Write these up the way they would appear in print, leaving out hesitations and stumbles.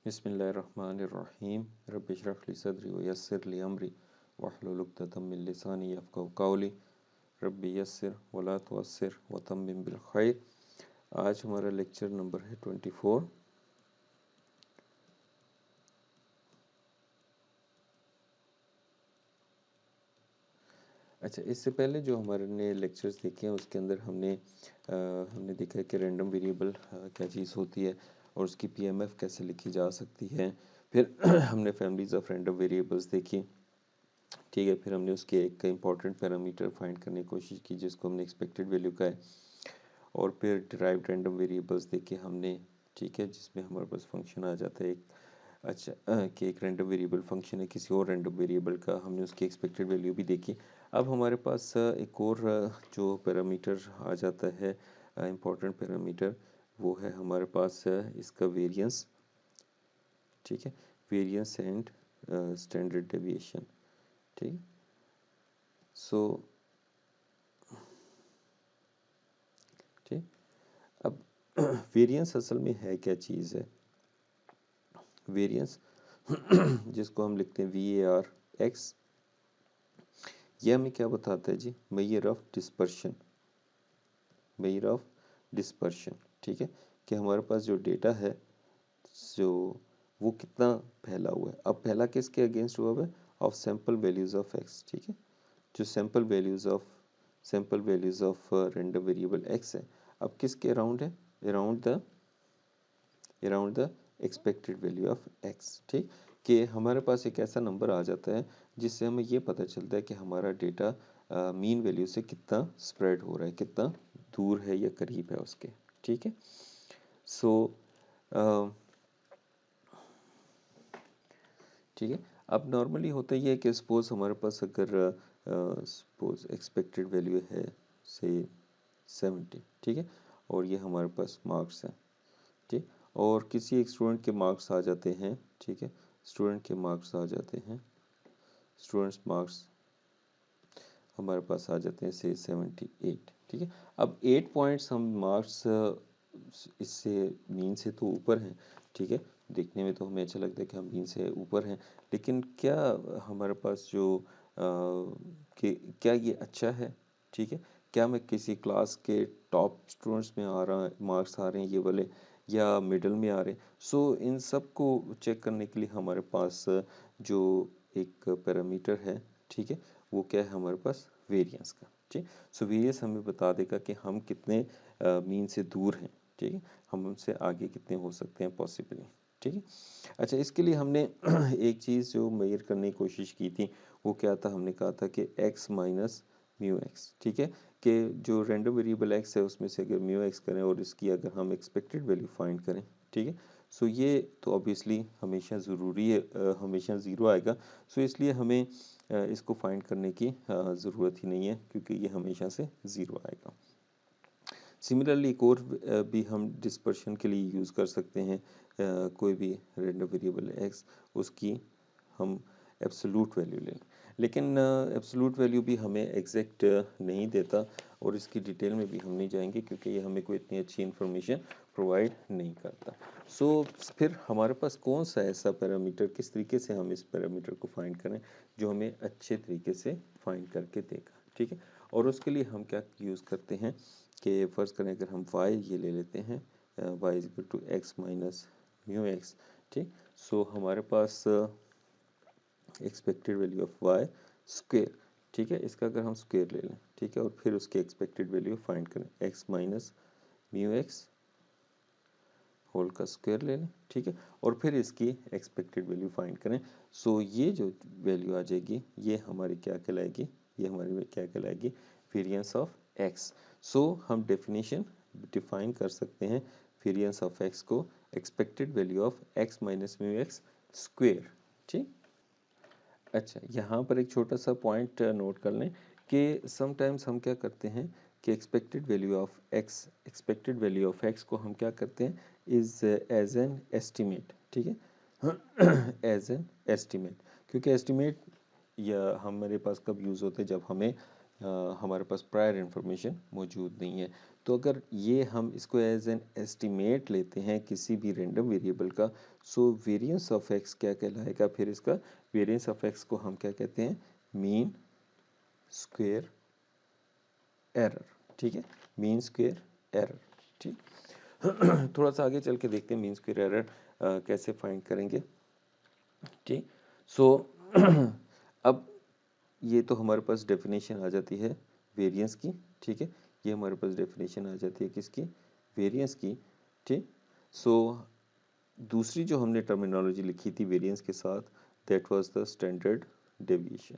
बिस्मिल्लाहिर्रहमानिर्रहीम रब्बि इश्रह ली सदरी व यस्सिर ली अमरी वहलुल उक़दतम मिन लिसानी यफ़क़हू क़ौली रब्बि यस्सिर व ला तुअस्सिर व तम्मिम बिल खैर। आज हमारा लेक्चर नंबर है 24। अच्छा, इससे पहले जो हमारे ने लेक्चर्स देखे हैं उसके अंदर हमने देखा है कि रैंडम वेरिएबल क्या चीज़ होती है और उसकी पीएमएफ कैसे लिखी जा सकती है। फिर हमने फैमिलीज ऑफ रैंडम वेरिएबल्स देखी, ठीक है। फिर हमने उसके एक इम्पॉर्टेंट पैरामीटर फाइंड करने की कोशिश की जिसको हमने एक्सपेक्टेड वैल्यू का है। और फिर डिराइव्ड रैंडम वेरिएबल्स देखे हमने, ठीक है, जिसमें हमारे पास फंक्शन आ जाता है एक, अच्छा कि एक रैंडम वेरिएबल फंक्शन है किसी और रैंडम वेरिएबल का, हमने उसकी एक्सपेक्टेड वैल्यू भी देखी। अब हमारे पास एक और जो पैरामीटर आ जाता है इम्पोर्टेंट पैरामीटर, वो है हमारे पास इसका वेरिएंस, ठीक है, वेरिएंस एंड स्टैंडर्ड डेविएशन, ठीक। सो ठीक, अब वेरिएंस असल में है क्या चीज़ है। वेरिएंस जिसको हम लिखते हैं VAR(x), यह हमें क्या बताता है जी, measure of dispersion, measure of dispersion, ठीक है, कि हमारे पास जो डेटा है जो वो कितना फैला हुआ है। अब फैला किसके अगेंस्ट हुआ है, of sample values of x, ठीक है, जो sample values of random variable x है, अब किसके अराउंड है, around the expected value of x, ठीक, कि हमारे पास एक ऐसा नंबर आ जाता है जिससे हमें ये पता चलता है कि हमारा डेटा मीन वैल्यू से कितना स्प्रेड हो रहा है, कितना दूर है या करीब है उसके, ठीक है। सो ठीक है, अब नॉर्मली होता ही है कि सपोज हमारे पास अगर सपोज एक्सपेक्टेड वैल्यू है से 70, ठीक है, और ये हमारे पास मार्क्स हैं, ठीक, और किसी एक स्टूडेंट के मार्क्स आ जाते हैं, ठीक है, स्टूडेंट के मार्क्स आ जाते हैं, स्टूडेंट्स मार्क्स हमारे पास आ जाते हैं से 78, ठीक है। अब 8 पॉइंट्स हम मार्क्स इससे मीन से तो ऊपर हैं, ठीक है, देखने में तो हमें अच्छा लगता है कि हम मीन से ऊपर हैं, लेकिन क्या हमारे पास जो कि क्या ये अच्छा है, ठीक है, क्या मैं किसी क्लास के टॉप स्टूडेंट्स में आ रहा है, मार्क्स आ रहे हैं ये वाले, या मिडल में आ रहे हैं। सो इन सब को चेक करने के लिए हमारे पास जो एक पैरामीटर है, ठीक है, वो क्या है हमारे पास, वेरिएंस का, ठीक। सो वेरिएंस हमें बता देगा कि हम कितने मीन से दूर हैं, ठीक है, हम उनसे आगे कितने हो सकते हैं पॉसिबली, ठीक है। अच्छा, इसके लिए हमने एक चीज़ जो मेजर करने की कोशिश की थी वो क्या था, हमने कहा था कि x माइनस म्यू एक्स, ठीक है, कि जो रैंडम वेरिएबल x है उसमें से अगर म्यू एक्स करें और इसकी अगर हम एक्सपेक्टेड वैल्यू फाइंड करें, ठीक है, सो ये तो ऑब्वियसली हमेशा ज़रूरी है, हमेशा ज़ीरो आएगा। सो इसलिए हमें इसको फाइंड करने की ज़रूरत ही नहीं है क्योंकि ये हमेशा से ज़ीरो आएगा। सिमिलरली एक और भी हम डिस्पर्शन के लिए यूज़ कर सकते हैं, कोई भी रैंडम वेरिएबल x, उसकी हम एब्सोल्यूट वैल्यू लें, लेकिन एब्सोल्यूट वैल्यू भी हमें एग्जैक्ट नहीं देता और इसकी डिटेल में भी हम नहीं जाएंगे क्योंकि ये हमें कोई इतनी अच्छी इन्फॉर्मेशन प्रोवाइड नहीं करता। सो फिर हमारे पास कौन सा ऐसा पैरामीटर, किस तरीके से हम इस पैरामीटर को फाइंड करें जो हमें अच्छे तरीके से फाइंड करके देगा, ठीक है। और उसके लिए हम क्या यूज़ करते हैं कि फ़र्ज़ करें अगर हम y ये ले लेते हैं, y is equal to x minus mu x, ठीक। सो हमारे पास expected value of y square, ठीक है, इसका अगर हम स्क्वेयर ले लें, ठीक है, और फिर उसकी एक्सपेक्टेड वैल्यू फाइंड करें x minus mu x whole का स्क्वायर ले लें, ठीक है, और फिर इसकी एक्सपेक्टेड वैल्यू फाइंड करें। सो ये जो वैल्यू आ जाएगी ये हमारी क्या कहलाएगी, ये हमारी क्या कहलाएगी, वेरिएंस ऑफ x। सो हम डेफिनेशन डिफाइन कर सकते हैं वेरिएंस ऑफ x को expected value of x minus mu x square, ठीक। अच्छा, यहाँ पर एक छोटा सा पॉइंट नोट कर लें कि समटाइम्स हम क्या करते हैं कि एक्सपेक्टेड वैल्यू ऑफ x को हम क्या करते हैं इज एज एन एस्टिमेट, ठीक है, एज एन एस्टिमेट, क्योंकि एस्टिमेट या हमारे पास कब यूज़ होते हैं जब हमें हमारे पास प्रायर इन्फॉर्मेशन मौजूद नहीं है। तो अगर ये हम इसको एज एन एस्टिमेट लेते हैं किसी भी रैंडम वेरिएबल का, सो वेरिएंस ऑफ एक्स क्या कहलाएगा, फिर इसका वेरिएंस ऑफ एक्स को हम क्या कहते हैं, मीन स्क्वायर एरर, ठीक है, मीन स्क्वायर एरर, ठीक। थोड़ा सा आगे चल के देखते हैं मीन स्क्वायर एरर कैसे फाइंड करेंगे, ठीक। सो अब ये तो हमारे पास डेफिनेशन आ जाती है वेरिएंस की, ठीक है, ये हमारे पास डेफिनेशन आ जाती है किसकी, वेरिएंस की, ठीक। सो दूसरी जो हमने टर्मिनोलॉजी लिखी थी वेरिएंस के साथ, that was the standard deviation,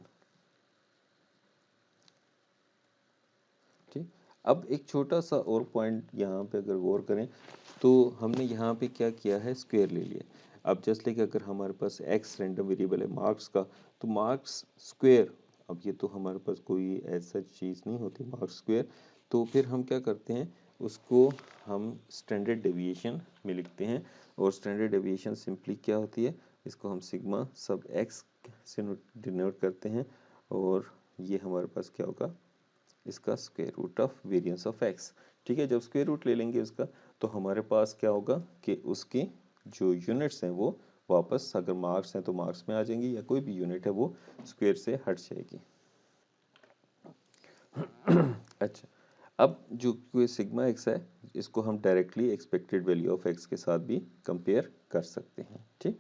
ठीक। अब एक छोटा सा और पॉइंट यहाँ पे अगर गौर करें तो हमने यहाँ पे क्या किया है, स्क्वायर ले लिया। अब जस्ट लाइक अगर हमारे पास एक्स रैंडम वेरिएबल है मार्क्स का, तो मार्क्स स्क्वायर, अब ये तो हमारे पास कोई ऐसा चीज़ नहीं होती मार्क्स स्क्वायर, तो फिर हम क्या करते हैं, उसको हम स्टैंडर्ड डेविएशन में लिखते हैं, और स्टैंडर्ड डेविएशन सिंपली क्या होती है, इसको हम सिग्मा सब एक्स से डिनोट करते हैं, और ये हमारे पास क्या होगा, इसका square root of variance of x, ठीक है। जब स्क्वायर रूट ले लेंगे उसका, तो हमारे पास क्या होगा कि उसकी जो यूनिट्स हैं वो वापस, अगर मार्क्स हैं तो मार्क्स में आ जाएंगी, या कोई भी यूनिट है वो स्क्वायर से हट जाएगी। अच्छा, अब जो कोई सिग्मा एक्स है, इसको हम directly expected value of x के साथ भी कंपेयर कर सकते हैं, ठीक।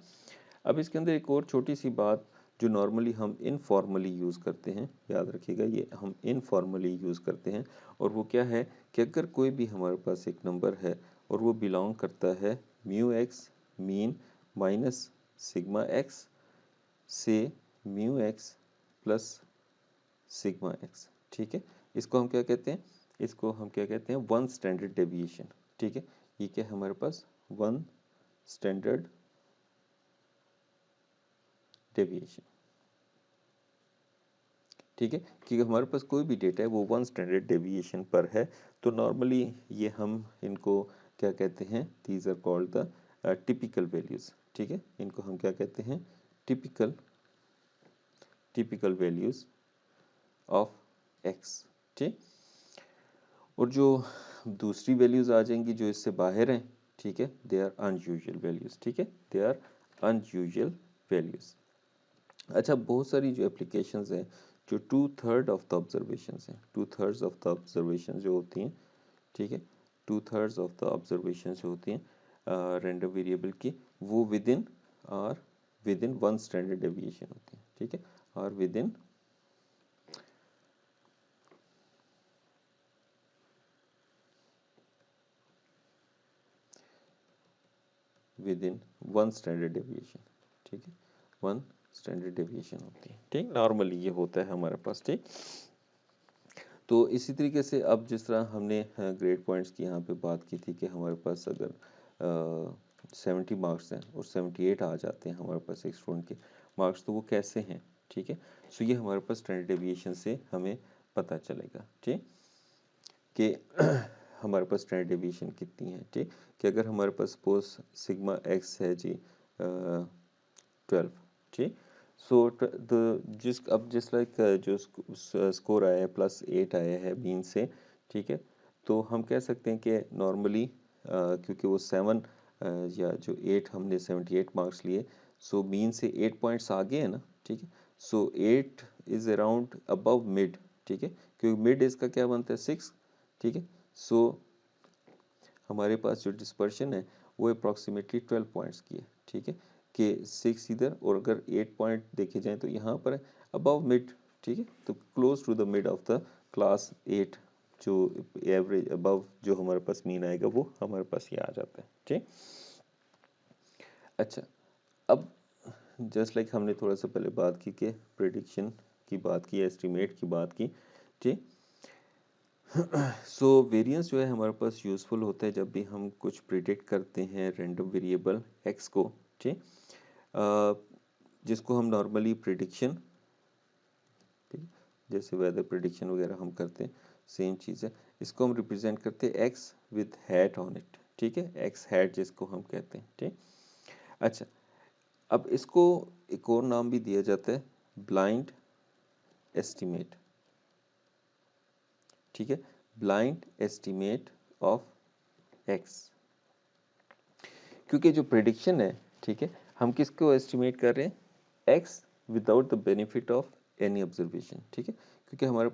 अब इसके अंदर एक और छोटी सी बात जो नॉर्मली हम इनफॉर्मली यूज़ करते हैं, याद रखिएगा ये हम इनफॉर्मली यूज़ करते हैं, और वो क्या है कि अगर कोई भी हमारे पास एक नंबर है और वो बिलोंग करता है mu x mean minus sigma x से mu x plus sigma x, ठीक है, इसको हम क्या कहते हैं, इसको हम क्या कहते हैं, वन स्टैंडर्ड डेविएशन, ठीक है। ये क्या है हमारे पास, वन स्टैंडर्ड डेविएशन, ठीक है, कि हमारे पास कोई भी डेटा है वो वन स्टैंडर्ड डेविएशन पर है, तो नॉर्मली ये हम इनको क्या कहते हैं, these are called the typical values, ठीक है, इनको हम क्या कहते हैं, typical typical values of x, ठीक। और जो दूसरी वैल्यूज आ जाएंगी जो इससे बाहर हैं, ठीक है, दे आर अनयूजुअल वैल्यूज, ठीक है, दे आर अनयूजुअल वैल्यूज। अच्छा, बहुत सारी जो एप्लीकेशंस हैं, जो 2/3 ऑफ द ऑब्जर्वेशंस हैं, 2/3 ऑफ द ऑब्जर्वेशन जो होती हैं, ठीक है, 2/3 ऑफ द ऑब्जर्वेशन जो होती हैं रैंडम वेरिएबल की, वो with in one standard deviation होती हैं, ठीक है, और with in one standard deviation, ठीक है, वन स्टैंडर्ड डेविएशन होती है, ठीक, नॉर्मली ये होता है हमारे पास, ठीक। तो इसी तरीके से अब जिस तरह हमने ग्रेड पॉइंट्स की यहाँ पे बात की थी कि हमारे पास अगर 70 मार्क्स हैं और 78 आ जाते हैं हमारे पास एक स्टूडेंट के मार्क्स, तो वो कैसे हैं, ठीक है। सो ये हमारे पास स्टैंडर्ड डेविएशन से हमें पता चलेगा, ठीक, कि हमारे पास स्टैंडर्ड डेविएशन कितनी है, ठीक, कि अगर हमारे पास सपोज सिग्मा एक्स है जी 12, ठीक। सो जिस लाइक जो स्कोर आया है +8 आया है मीन से, ठीक है, तो हम कह सकते हैं कि नॉर्मली क्योंकि वो 7 या जो 8 हमने 78 मार्क्स लिए, सो मीन से 8 पॉइंट्स आगे है ना, ठीक है, सो 8 इज अराउंड अबव मिड, ठीक है, क्योंकि मिड इसका क्या बनता है 6, ठीक है। सो हमारे पास जो डिस्पर्शन है वो अप्रॉक्सीमेटली 12 पॉइंट्स की है, ठीक है, कि 6 इधर, और अगर 8 पॉइंट देखे जाएं तो यहाँ पर अबव मिड, ठीक है, तो close to the mid of the class 8, जो एवरेज अबव जो हमारे पास मीन आएगा वो हमारे पास ये आ जाता है, ठीक। अच्छा, अब जस्ट लाइक हमने थोड़ा सा पहले बात की कि प्रिडिक्शन की बात की, एस्टिमेट की बात की, ठीक। सो वेरिएंस जो है हमारे पास यूज़फुल होता है जब भी हम कुछ प्रिडिक्ट करते हैं रैंडम वेरिएबल एक्स को, ठीक, जिसको हम नॉर्मली प्रिडिक्शन, ठीक, जैसे वेदर प्रिडिक्शन वगैरह हम करते हैं, सेम चीज़ है, इसको हम रिप्रेजेंट करते हैं x with hat on it, ठीक है, एक्स हैट जिसको हम कहते हैं, ठीक। अच्छा, अब इसको एक और नाम भी दिया जाता है ब्लाइंड एस्टिमेट, ठीक है, ब्लाइंड एस्टिमेट ऑफ x, क्योंकि जो प्रिडिक्शन है, ठीक है, हम किसको एस्टिमेट कर रहे हैं, x without the benefit of any observation, ठीक है, क्योंकि हमारे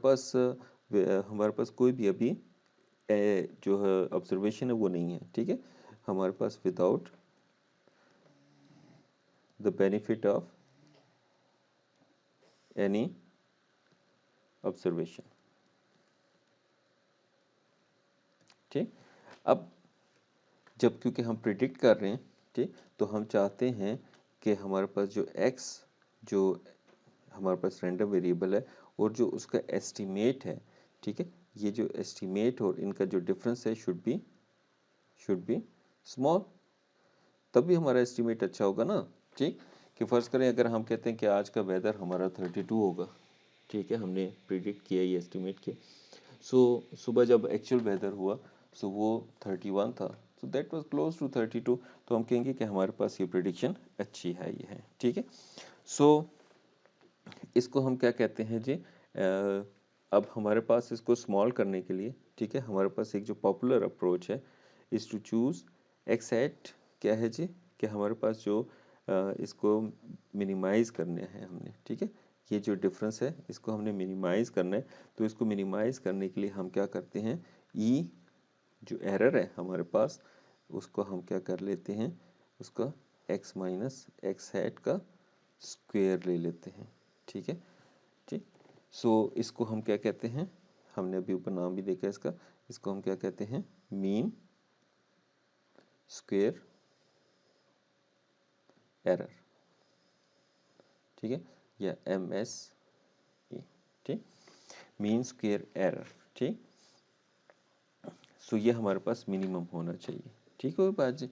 पास कोई भी अभी जो है ऑब्जर्वेशन है वो नहीं है, ठीक है, हमारे पास without the benefit of any observation, ठीक। अब जब क्योंकि हम प्रिडिक्ट कर रहे हैं, ठीक, तो हम चाहते हैं कि हमारे पास जो x, जो हमारे पास रैंडम वेरिएबल है और जो उसका एस्टिमेट है, ठीक है, ये जो एस्टिमेट और इनका जो डिफरेंस है शुड बी स्मॉल, तभी हमारा एस्टिमेट अच्छा होगा ना, ठीक। कि फर्ज करें अगर हम कहते हैं कि आज का वेदर हमारा 32 होगा, ठीक है, हमने प्रिडिक्ट किया, ये एस्टिमेट किया, सो सुबह जब एक्चुअल वेदर हुआ सो वो 31 था, so that was close to 32, तो हम कहेंगे कि हमारे पास ये प्रिडिक्शन अच्छी है, ये है, ठीक है। सो इसको हम क्या कहते हैं जी, अब हमारे पास इसको स्मॉल करने के लिए, ठीक है, हमारे पास एक जो पॉपुलर अप्रोच है is to choose x at, क्या है जी, कि हमारे पास जो इसको मिनिमाइज़ करने हैं हमने, ठीक है, ये जो डिफरेंस है इसको हमने मिनिमाइज़ करना है, तो इसको मिनिमाइज़ करने के लिए हम क्या करते हैं, ई जो एरर है हमारे पास उसको हम क्या कर लेते हैं, उसका x माइनस एक्स हैट का स्क्वायर ले लेते हैं, ठीक है, ठीक। सो इसको हम क्या कहते हैं, हमने अभी ऊपर नाम भी देखा इसका, इसको हम क्या कहते हैं, मीन स्क्वायर एरर, ठीक है, या MSE, ठीक, मीन स्क्वायर एरर, ठीक। सो ये हमारे पास मिनिमम होना चाहिए, ठीक है बात जी।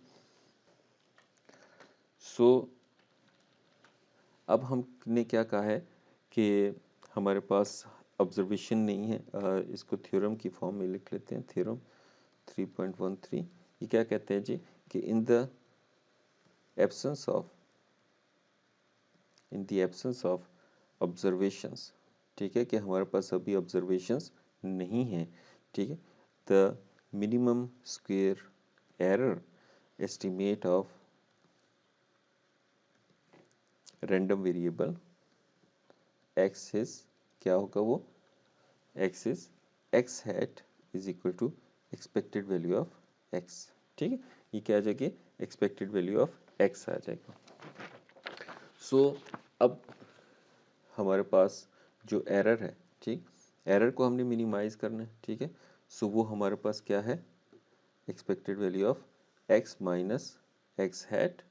सो अब हमने क्या कहा है कि हमारे पास ऑब्जर्वेशन नहीं है, इसको थ्योरम की फॉर्म में लिख लेते हैं, थ्योरम 3.13, ये क्या कहते हैं जी, कि in the absence of observations, ठीक है, कि हमारे पास अभी ऑब्जर्वेशंस नहीं है, ठीक है, the minimum square error estimate of random variable x is, क्या होगा वो, x is x hat is equal to expected value of x, ठीक है, ये क्या आ जाएगी, एक्सपेक्टेड वैल्यू ऑफ x आ जाएगा। सो अब हमारे पास जो एरर है, ठीक, एरर को हमने मिनिमाइज करना है, ठीक है, सो वो हमारे पास क्या है, expected value of x minus x hat,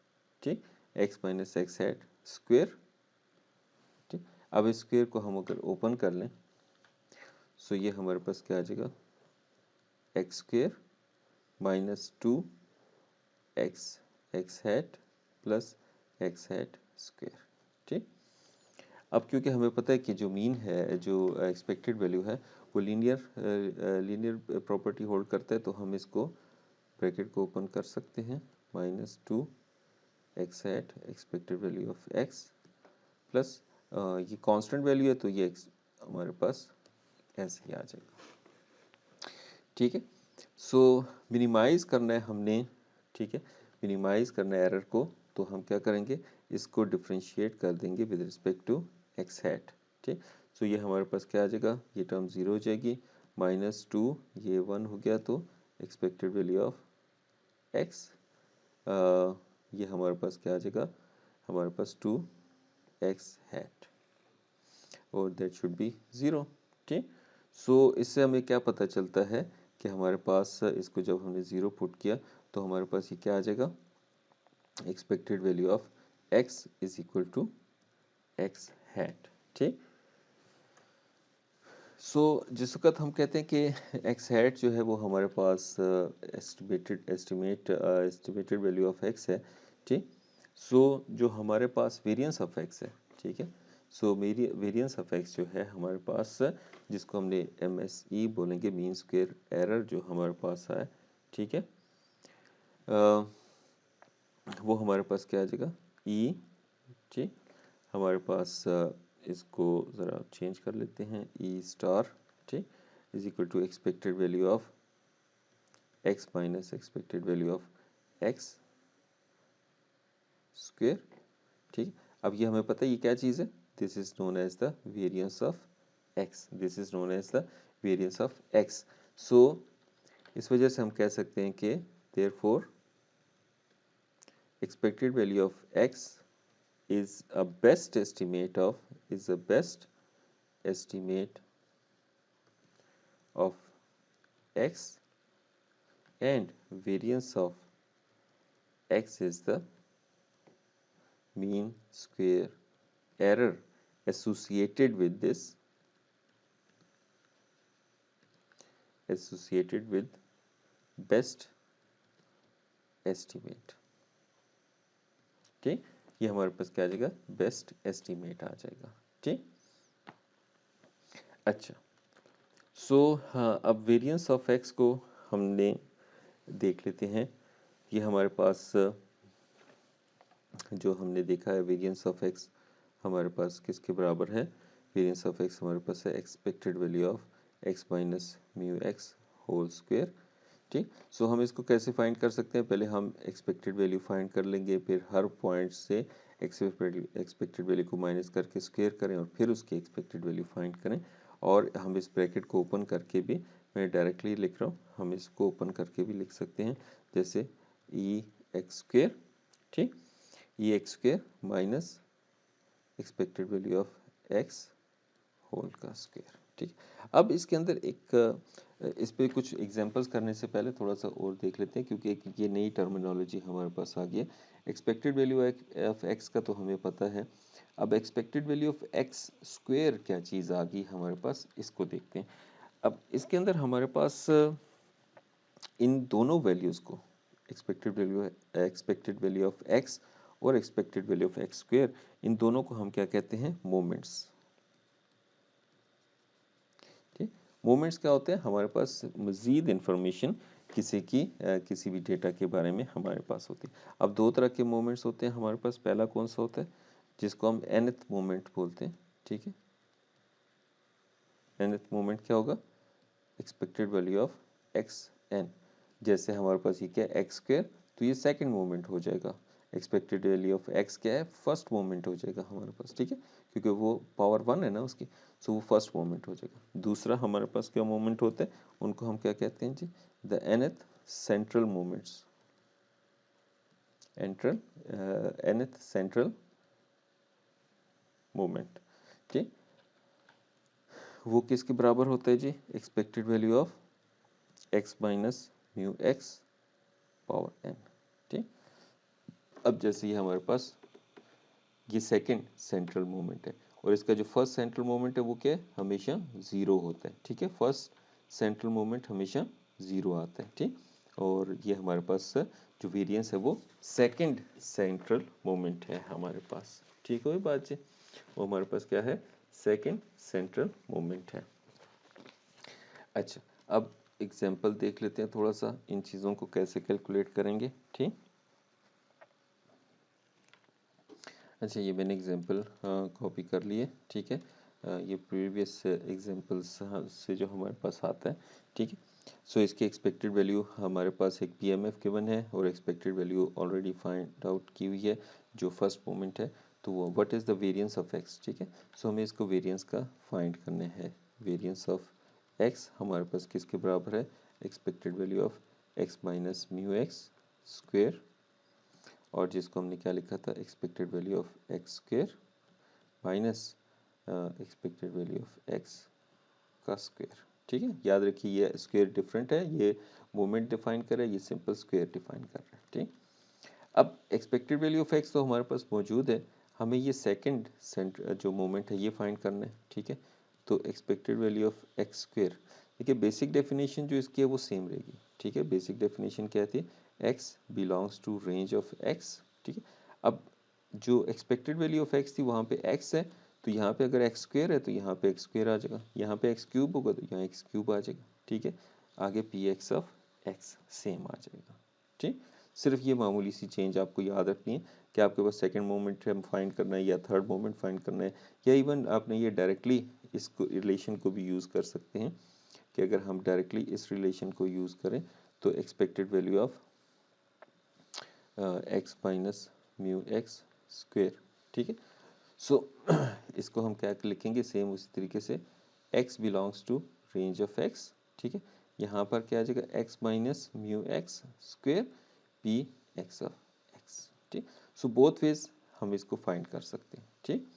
ठीक, x minus x hat square, ठीक। अब इस स्क्वायर को हम अगर ओपन कर लें सो ये हमारे पास क्या आ जाएगा, x square minus 2x x hat plus x hat square, ठीक। अब क्योंकि हमें पता है कि जो मीन है, जो एक्सपेक्टेड वैल्यू है, वो लीनियर प्रॉपर्टी होल्ड करता है, तो हम इसको ब्रैकेट को ओपन कर सकते हैं, minus 2x hat expected value of x plus ये कांस्टेंट वैल्यू है तो ये हमारे पास ऐसे ही आ जाएगा, ठीक है। सो मिनिमाइज करना है हमने, ठीक है, मिनिमाइज करना है एरर को, तो हम क्या करेंगे, इसको डिफ्रेंशिएट कर देंगे with respect to x hat, ठीक। सो ये हमारे पास क्या आ जाएगा, ये टर्म 0 हो जाएगी, माइनस 2 ये 1 हो गया, तो एक्सपेक्टेड वैल्यू ऑफ एक्स, ये हमारे पास क्या आ जाएगा, हमारे पास 2x हैट और दैट शुड बी 0, ठीक। सो इससे हमें क्या पता चलता है कि हमारे पास इसको जब हमने 0 पुट किया तो हमारे पास ये क्या आ जाएगा, expected value of x is equal to x hat, ठीक। सो जिस वक्त हम कहते हैं कि एक्स हैट जो है वो हमारे पास एस्टिमेटेड वैल्यू ऑफ x है, ठीक। सो जो हमारे पास वेरिएंस ऑफ x है, ठीक है, सो मेरी वेरिएंस ऑफ x जो है हमारे पास, जिसको हमने MSE बोलेंगे, मीन स्क्वायर एरर जो हमारे पास है, ठीक है, वो हमारे पास क्या आ जाएगा, E, ठीक, हमारे पास इसको ज़रा चेंज कर लेते हैं, E स्टार, ठीक, is equal to expected value of x minus expected value of x square. ठीक, अब ये हमें पता है ये क्या चीज़ है, this is known as the variance of x, this is known as the variance of x। So इस वजह से हम कह सकते हैं कि therefore expected value of x is a best estimate of x, and variance of x is the mean square error associated with best estimate। ठीक, ये हमारे पास क्या आ जाएगा, बेस्ट एस्टीमेट आ जाएगा। ठीक, अच्छा, सो हाँ, अब वेरिएंस ऑफ एक्स को हमने देख लेते हैं। ये हमारे पास जो हमने देखा है वेरिएंस ऑफ एक्स हमारे पास किसके बराबर है, वेरिएंस ऑफ एक्स हमारे पास है expected value of x minus mu x whole square. ठीक, सो हम इसको कैसे फाइंड कर सकते हैं, पहले हम एक्सपेक्टेड वैल्यू फाइंड कर लेंगे, फिर हर पॉइंट से एक्सपेक्टेड वैल्यू को माइनस करके स्क्वायर करें और फिर उसकी एक्सपेक्टेड वैल्यू फाइंड करें। और हम इस ब्रैकेट को ओपन करके भी, मैं डायरेक्टली लिख रहा हूँ, हम इसको ओपन करके भी लिख सकते हैं, जैसे ई एक्स स्क्वायर, ठीक, E x square minus expected value of x whole का स्क्वायर। ठीक, अब इसके अंदर एक इस पे कुछ एग्जांपल्स करने से पहले थोड़ा सा और देख लेते हैं, क्योंकि एक ये नई टर्मिनोलॉजी हमारे पास आ गई है। एक्सपेक्टेड वैल्यू ऑफ एक्स का तो हमें पता है, अब expected value of x square क्या चीज़ आ गई हमारे पास, इसको देखते हैं। अब इसके अंदर हमारे पास इन दोनों वैल्यूज़ को, एक्सपेक्टेड वैल्यू ऑफ एक्स और expected value of x square, इन दोनों को हम क्या कहते हैं, मोमेंट्स। ठीक, मोमेंट्स क्या होते हैं, हमारे पास मज़ीद इंफॉर्मेशन किसी भी डेटा के बारे में हमारे पास होती है। अब दो तरह के मोमेंट्स होते हैं हमारे पास, पहला कौन सा होता है, जिसको हम nth मोमेंट बोलते हैं। ठीक है, nth मोमेंट क्या होगा, expected value of x n, जैसे हमारे पास ये क्या है एक्स स्क्वायर, तो ये सेकंड मोमेंट हो जाएगा। एक्सपेक्टेड वैल्यू ऑफ एक्स क्या है, फर्स्ट मोमेंट हो जाएगा हमारे पास। ठीक है, क्योंकि वो पावर 1 है ना उसकी, सो वो फर्स्ट मोमेंट हो जाएगा। दूसरा हमारे पास क्या मोमेंट होता है, उनको हम क्या कहते हैं जी, the nth central moments, nth central moment. ठीक, वो किसके बराबर होता है जी, expected value of x minus mu x power n। ठीक, अब जैसे ये हमारे पास ये सेकंड सेंट्रल मोमेंट है, और इसका जो फर्स्ट सेंट्रल मोमेंट है वो क्या है, हमेशा जीरो होता है। ठीक है, फर्स्ट सेंट्रल मोमेंट हमेशा जीरो आता है। ठीक, और ये हमारे पास जो वेरिएंस है वो सेकंड सेंट्रल मोमेंट है हमारे पास। ठीक हो ये बात जी, वो हमारे पास क्या है, सेकंड सेंट्रल मोमेंट है। अच्छा, अब एग्जाम्पल देख लेते हैं थोड़ा सा, इन चीज़ों को कैसे कैलकुलेट करेंगे। ठीक, अच्छा, ये मैंने एग्जाम्पल कॉपी कर लिए। ठीक है, ये प्रीवियस एग्जाम्पल्स से जो हमारे पास आता है। ठीक है, सो इसकी एक्सपेक्टेड वैल्यू हमारे पास एक पीएमएफ गिवन है और expected value already find out की हुई है जो फर्स्ट मोमेंट है, तो वो what is the variance of x. ठीक है, सो हमें इसको वेरिएंस का फाइंड करना है। वेरिएंस ऑफ एक्स हमारे पास किसके बराबर है, expected value of x minus mu x square, और जिसको हमने क्या लिखा था, expected value of x square minus expected value of x का स्क्वायर। ठीक है, याद रखिए ये स्क्वायर डिफरेंट है, ये मोमेंट डिफाइन कर रहा है, ये सिंपल स्क्वायर डिफाइन कर रहा है। ठीक, अब एक्सपेक्टेड वैल्यू ऑफ एक्स तो हमारे पास मौजूद है, हमें ये सेकंड जो मोमेंट है ये फाइंड करना है। ठीक है, तो expected value of x square, देखिए बेसिक डेफिनेशन जो इसकी है वो सेम रहेगी। ठीक है, बेसिक डेफिनेशन क्या थी, x belongs to range of x. ठीक है, अब जो एक्सपेक्टेड वैल्यू ऑफ एक्स थी वहाँ पे एक्स है, तो यहाँ पे अगर एक्स स्क्वायर है तो यहाँ पे एक्स स्क्वायर आ जाएगा, यहाँ पे एक्स क्यूब होगा तो यहाँ एक्स क्यूब आ जाएगा। ठीक है, आगे P x of x same आ जाएगा। ठीक, सिर्फ ये मामूली सी चेंज आपको याद रखनी है कि आपके पास सेकंड मोमेंट है फाइंड करना है या थर्ड मोमेंट फाइंड करना है, या इवन आपने ये डायरेक्टली इसको रिलेशन को भी यूज़ कर सकते हैं कि अगर हम डायरेक्टली इस रिलेशन को यूज़ करें तो expected value of x minus mu x square, ठीक है। सो इसको हम क्या लिखेंगे, सेम उसी तरीके से x belongs to range of x, ठीक है। यहाँ पर क्या आ जाएगा, x minus mu x square P x of x, ठीक। सो बोथ वेज हम इसको फाइंड कर सकते हैं, ठीक।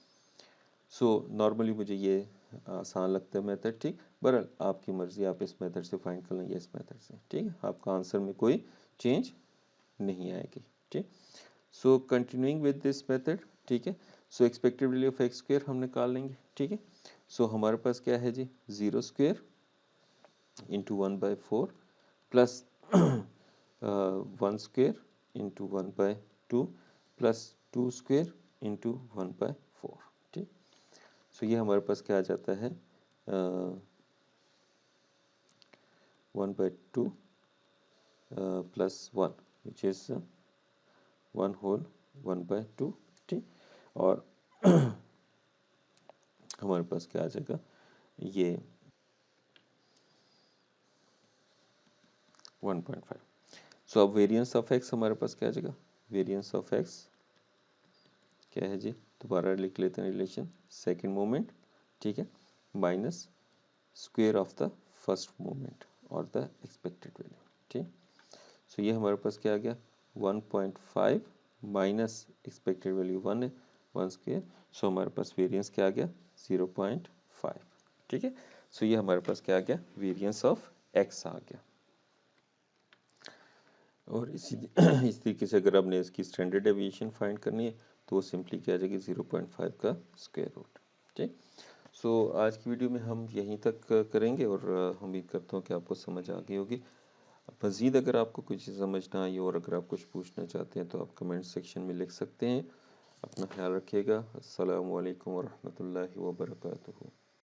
सो नॉर्मली मुझे ये आसान लगता है मेथड, ठीक। बहरहाल आपकी मर्जी, आप इस मेथड से फाइंड कर लें या इस मेथड से, ठीक है। आपका आंसर में कोई चेंज नहीं आएगी, ठीक। सो कंटिन्यूइंग विद दिस मेथड, ठीक है। सो expected value of x square हम निकाल लेंगे, ठीक है। सो हमारे पास क्या है जी, 0 square into 1/4 plus 1 square into 1/2 plus 2 square into 1/4, ठीक। सो ये हमारे पास क्या आ जाता है, 1/2 प्लस 1 विच इज 1 होल 1/2, ठीक। और हमारे पास क्या आ जाएगा, ये 1.5। सो अब वेरिएंस ऑफ एक्स हमारे पास क्या आ जाएगा, वेरिएंस ऑफ एक्स क्या है जी, दोबारा लिख लेते हैं रिलेशन, सेकंड मोमेंट, ठीक है, minus square of the first moment और द एक्सपेक्टेड वैल्यू, ठीक। सो ये हमारे पास क्या आ गया, 1.5 माइनस एक्सपेक्टेड वैल्यू 1 है, 1 स्क्वायर। सो हमारे पास वेरिएंस क्या आ गया, 0.5, ठीक है। सो ये हमारे पास क्या आ गया, वेरिएंस ऑफ एक्स आ गया। और इसी इस तरीके से अगर आपने इसकी स्टैंडर्ड डेविएशन फाइंड करनी है तो वो सिंपली क्या आ जाएगी, 0.5 का स्क्वायर रूट, ठीक। सो आज की वीडियो में हम यहीं तक करेंगे और उम्मीद करता हूँ कि आपको समझ आ गई होगी। मज़ीद अगर आपको कुछ चीज़ समझ ना आई और अगर आप कुछ पूछना चाहते हैं तो आप कमेंट सेक्शन में लिख सकते हैं। अपना ख्याल रखिएगा। अस्सलामु अलैकुम वरहमतुल्लाहि वबरकातुहू।